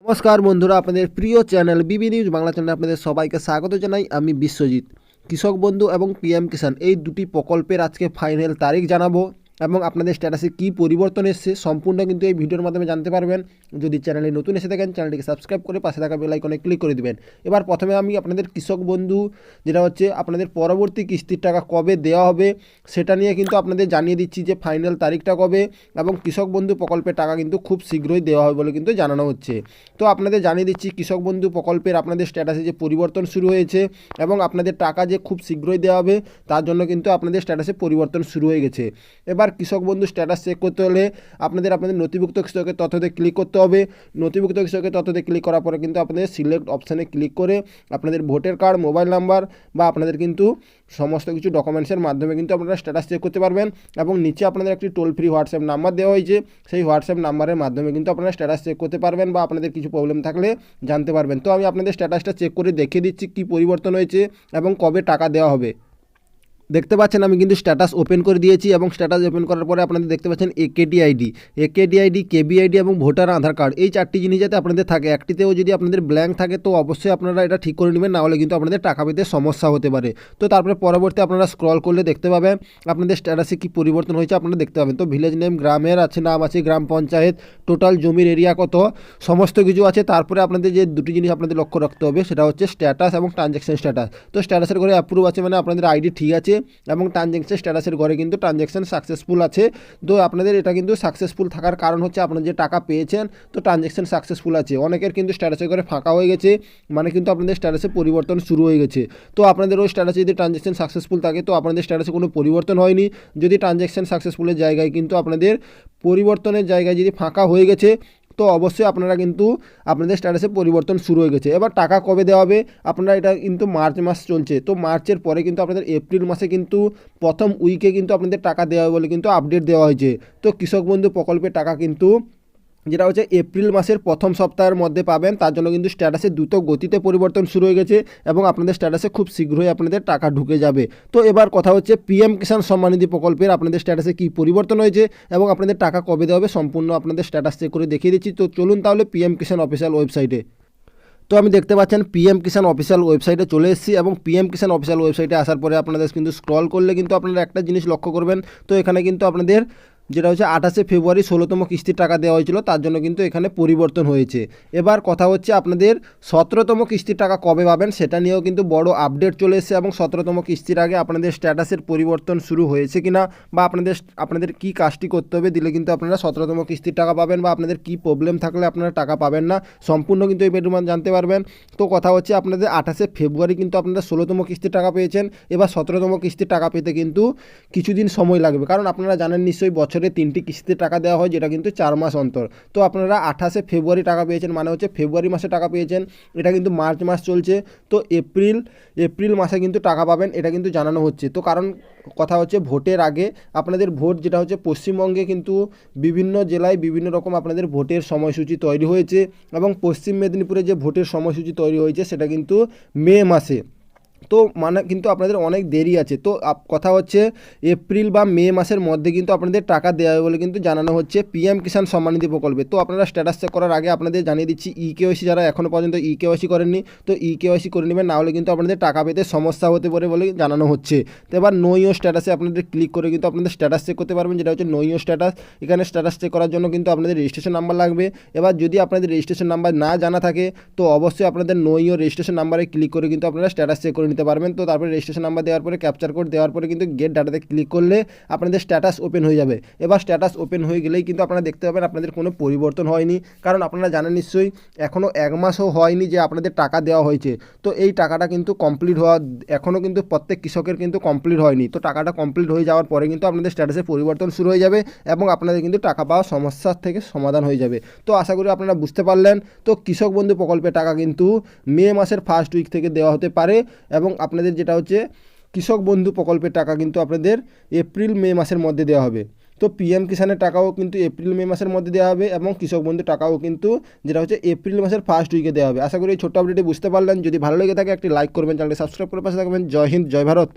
নমস্কার বন্ধুরা, আপনাদের প্রিয় চ্যানেল বিবি নিউজ বাংলা চ্যানেলে আপনাদের সবাইকে স্বাগত জানাই। আমি বিশ্বজিৎ। কৃষক বন্ধু এবং পিএম কিষাণ এই দুটি প্রকল্পের আজকে ফাইনাল তারিখ জানাবো এবং আপনাদের স্ট্যাটাসে কী পরিবর্তন এসছে সম্পূর্ণ কিন্তু এই ভিডিওর মাধ্যমে জানতে পারবেন। যদি চ্যানেলে নতুন এসে থাকেন চ্যানেলটিকে সাবস্ক্রাইব করে পাশে থাকা বেল আইকনে ক্লিক করে দিবেন। এবার প্রথমে আমি আপনাদের কৃষক বন্ধু যেটা হচ্ছে আপনাদের পরবর্তী কিস্তির টাকা কবে দেওয়া হবে সেটা নিয়ে কিন্তু আপনাদের জানিয়ে দিচ্ছি যে ফাইনাল তারিখটা কবে, এবং কৃষক বন্ধু প্রকল্পের টাকা কিন্তু খুব শীঘ্রই দেওয়া হবে বলে কিন্তু জানানো হচ্ছে। তো আপনাদের জানিয়ে দিচ্ছি কৃষক বন্ধু প্রকল্পের আপনাদের স্ট্যাটাসে যে পরিবর্তন শুরু হয়েছে এবং আপনাদের টাকা যে খুব শীঘ্রই দেওয়া হবে তার জন্য কিন্তু আপনাদের স্ট্যাটাসে পরিবর্তন শুরু হয়ে গেছে। এবার কৃষক বন্ধু স্ট্যাটাস চেক করতে হলে আপনাদের নথিভুক্ত কৃষকের তথ্যতে ক্লিক করতে হবে। নথিভুক্ত কৃষকের তথ্যতে ক্লিক করার পরে কিন্তু আপনাদের সিলেক্ট অপশানে ক্লিক করে আপনাদের ভোটার কার্ড, মোবাইল নাম্বার বা আপনাদের কিন্তু সমস্ত কিছু ডকুমেন্টসের মাধ্যমে কিন্তু আপনারা স্ট্যাটাস চেক করতে পারবেন। এবং নিচে আপনাদের একটি টোল ফ্রি হোয়াটসঅ্যাপ নাম্বার দেওয়া হয়েছে, সেই হোয়াটসঅ্যাপ নাম্বারের মাধ্যমে কিন্তু আপনারা স্ট্যাটাস চেক করতে পারবেন বা আপনাদের কিছু প্রবলেম থাকলে জানতে পারবেন। তো আমি আপনাদের স্ট্যাটাসটা চেক করে দেখিয়ে দিচ্ছি কী পরিবর্তন হয়েছে এবং কবে টাকা দেওয়া হবে। দেখতে পাচ্ছেন আমি কিন্তু স্ট্যাটাস ওপেন করে দিয়েছি এবং স্ট্যাটাস ওপেন করার পরে আপনাদের দেখতে পাচ্ছেন একেডি আইডি, কেবি আইডি এবং ভোটার আধার কার্ড, এই চারটি জিনিস যাতে আপনাদের থাকে। একটিতেও যদি আপনাদের ব্ল্যাঙ্ক থাকে তো অবশ্যই আপনারা এটা ঠিক করে নেবেন, নাহলে কিন্তু আপনাদের টাকা পেতে সমস্যা হতে পারে। তো তারপরে পরবর্তী আপনারা স্ক্রল করলে দেখতে পাবেন আপনাদের স্ট্যাটাসে কী পরিবর্তন হয়েছে আপনারা দেখতে পাবেন। তো ভিলেজ নেম, গ্রামের আছে নাম আছে, গ্রাম পঞ্চায়েত, টোটাল জমির এরিয়া কত, সমস্ত কিছু আছে। তারপরে আপনাদের যে দুটি জিনিস আপনাদের লক্ষ্য রাখতে হবে সেটা হচ্ছে স্ট্যাটাস এবং ট্রানজ্যাকশন স্ট্যাটাস। তো স্ট্যাটাসের ঘরে অ্যাপ্রুভ আছে মানে আপনাদের আইডি ঠিক আছে, এবং ট্রানজ্যাকশন স্ট্যাটাসের ঘরে কিন্তু ট্রানজ্যাকশন সাকসেসফুল আছে। তো আপনাদের এটা কিন্তু সাকসেসফুল থাকার কারণ হচ্ছে আপনারা যে টাকা পেয়েছেন তো ট্রানজ্যাকশন সাকসেসফুল আছে। অনেকের কিন্তু স্ট্যাটাসের ঘরে ফাঁকা হয়ে গেছে, মানে কিন্তু আপনাদের স্ট্যাটাসে পরিবর্তন শুরু হয়ে গেছে। তো আপনাদের ওই স্ট্যাটাসে যদি ট্রানজ্যাকশন সাকসেসফুল থাকে তো আপনাদের স্ট্যাটাসে কোনো পরিবর্তন হয়নি। যদি ট্রানজ্যাকশন সাকসেসফুলের জায়গায় কিন্তু আপনাদের পরিবর্তনের জায়গায় যদি ফাঁকা হয়ে গেছে তো অবশ্যই আপনারা কিন্তু আপনাদের স্ট্যাটাসে পরিবর্তন শুরু হয়ে গেছে। এবার টাকা কবে দেওয়া হবে আপনারা, এটা কিন্তু মার্চ মাস চলছে, তো মার্চের পরে কিন্তু আপনাদের এপ্রিল মাসে কিন্তু প্রথম উইকে কিন্তু আপনাদের টাকা দেওয়া হবে বলে কিন্তু আপডেট দেওয়া হয়েছে। তো কৃষক বন্ধু প্রকল্পের টাকা কিন্তু যেটা হচ্ছে এপ্রিল মাসের প্রথম সপ্তাহের মধ্যে পাবেন। তার জন্য কিন্তু স্ট্যাটাসে দ্রুত গতিতে পরিবর্তন শুরু হয়ে গেছে এবং আপনাদের স্ট্যাটাসে খুব শীঘ্রই আপনাদের টাকা ঢুকে যাবে। তো এবার কথা হচ্ছে পিএম কিষাণ সম্মান নিধি প্রকল্পের আপনাদের স্ট্যাটাসে কী পরিবর্তন হয়েছে এবং আপনাদের টাকা কবে দেওয়া হবে সম্পূর্ণ আপনাদের স্ট্যাটাস চেক করে দেখিয়ে দিচ্ছি। তো চলুন তাহলে পিএম কিষাণ অফিসিয়াল ওয়েবসাইটে। তো আমি দেখতে পাচ্ছেন পিএম কিষাণ অফিসিয়াল ওয়েবসাইটে চলে এসেছি এবং পিএম কিষাণ অফিসিয়াল ওয়েবসাইটে আসার পরে আপনাদের কিন্তু স্ক্রল করলে কিন্তু আপনারা একটা জিনিস লক্ষ্য করবেন। তো এখানে কিন্তু আপনাদের যেটা হচ্ছে 28শে ফেব্রুয়ারি 16তম কিস্তির টাকা দেওয়া হয়েছিল, তার জন্য কিন্তু এখানে পরিবর্তন হয়েছে। এবার কথা হচ্ছে আপনাদের 17তম কিস্তির টাকা কবে পাবেন সেটা নিয়েও কিন্তু বড় আপডেট চলে এসেছে এবং 17তম কিস্তির আগে আপনাদের স্ট্যাটাসের পরিবর্তন শুরু হয়েছে কিনা বা আপনাদের কী কাজটি করতে হবে দিলে কিন্তু আপনারা 17তম কিস্তির টাকা পাবেন বা আপনাদের কী প্রবলেম থাকলে আপনারা টাকা পাবেন না সম্পূর্ণ কিন্তু এই ভিডিওর মাধ্যমে জানতে পারবেন। তো কথা হচ্ছে আপনাদের 28শে ফেব্রুয়ারি কিন্তু আপনারা 16তম কিস্তির টাকা পেয়েছেন। এবার 17তম কিস্তির টাকা পেতে কিন্তু কিছুদিন সময় লাগবে, কারণ আপনারা জানেন নিশ্চয়ই বছরে 3টি কিস্তিতে টাকা দেওয়া হয়, যেটা কিন্তু 4 মাস অন্তর। তো আপনারা 28শে ফেব্রুয়ারি টাকা পেয়েছেন, মানে হচ্ছে ফেব্রুয়ারি মাসে টাকা পেয়েছেন, এটা কিন্তু মার্চ মাস চলছে। তো এপ্রিল মাসে কিন্তু টাকা পাবেন, এটা কিন্তু জানানো হচ্ছে। তো কারণ কথা হচ্ছে ভোটের আগে আপনাদের ভোট যেটা হচ্ছে পশ্চিমবঙ্গে কিন্তু বিভিন্ন জেলায় বিভিন্ন রকম আপনাদের ভোটের সময়সূচি তৈরি হয়েছে এবং পশ্চিম মেদিনীপুরে যে ভোটের সময়সূচি তৈরি হয়েছে সেটা কিন্তু মে মাসে। তো মানে কিন্তু আপনাদের অনেক দেরি আছে। তো কথা হচ্ছে এপ্রিল বা মে মাসের মধ্যে কিন্তু আপনাদের টাকা দেওয়া হবে বলে কিন্তু জানানো হচ্ছে পিএম কিষাণ সম্মান নিধি প্রকল্পে। তো আপনারা স্ট্যাটাস চেক করার আগে আপনাদের জানিয়ে দিচ্ছি ইকেওয়াইসি যারা এখনও পর্যন্ত ইকেওয়াইসি করেননি তো ইকেওয়াইসি করে নেবেন, না হলে কিন্তু আপনাদের টাকা পেতে সমস্যা হতে পারে বলে জানানো হচ্ছে। তো এবার নো ইউ স্ট্যাটাসে আপনাদের ক্লিক করে কিন্তু আপনাদের স্ট্যাটাস চেক করতে পারবেন, যেটা হচ্ছে নো ইউ স্ট্যাটাস। এখানে স্ট্যাটাস চেক করার জন্য কিন্তু আপনাদের রেজিস্ট্রেশন নাম্বার লাগবে। এবার যদি আপনাদের রেজিস্ট্রেশন নাম্বার না জানা থাকে তো অবশ্যই আপনাদের নো ইউ রেজিস্ট্রেশন নাম্বারে ক্লিক করে কিন্তু আপনারা স্ট্যাটাস চেক করে নিতে পারবেন। তো তারপরে রেজিস্ট্রেশন নাম্বার দেওয়ার পরে ক্যাপচার কোড দেওয়ার পরে কিন্তু গেট ডাটাতে ক্লিক করলে আপনাদের স্ট্যাটাস ওপেন হয়ে যাবে। এবার স্ট্যাটাস ওপেন হয়ে গেলেই কিন্তু আপনারা দেখতে পাবেন আপনাদের কোনো পরিবর্তন হয়নি, কারণ আপনারা জানেন নিশ্চয়ই এখনও 1 মাসও হয়নি যে আপনাদের টাকা দেওয়া হয়েছে। তো এই টাকাটা কিন্তু কমপ্লিট হওয়া এখনও কিন্তু প্রত্যেক কৃষকের কিন্তু কমপ্লিট হয়নি। তো টাকাটা কমপ্লিট হয়ে যাওয়ার পরে কিন্তু আপনাদের স্ট্যাটাসে পরিবর্তন শুরু হয়ে যাবে এবং আপনাদের কিন্তু টাকা পাওয়ার সমস্যার থেকে সমাধান হয়ে যাবে। তো আশা করি আপনারা বুঝতে পারলেন। তো কৃষক বন্ধু প্রকল্পের টাকা কিন্তু মে মাসের ফার্স্ট উইক থেকে দেওয়া হতে পারে এবং আপনাদের যেটা হচ্ছে কৃষক বন্ধু প্রকল্পের টাকা কিন্তু আপনাদের এপ্রিল মে মাসের মধ্যে দেওয়া হবে। তো পিএম কিষাণের টাকাও কিন্তু এপ্রিল মে মাসের মধ্যে দেওয়া হবে এবং কৃষক বন্ধু টাকাও কিন্তু যেটা হচ্ছে এপ্রিল মাসের ফার্স্ট উইকে দেওয়া হবে। আশা করি এই ছোট্ট আপডেটে বুঝতে পারলেন। যদি ভালো লেগে থাকে একটি লাইক করবেন, চ্যানেলটি সাবস্ক্রাইব করে পাশে থাকবেন। জয় হিন্দ, জয় ভারত।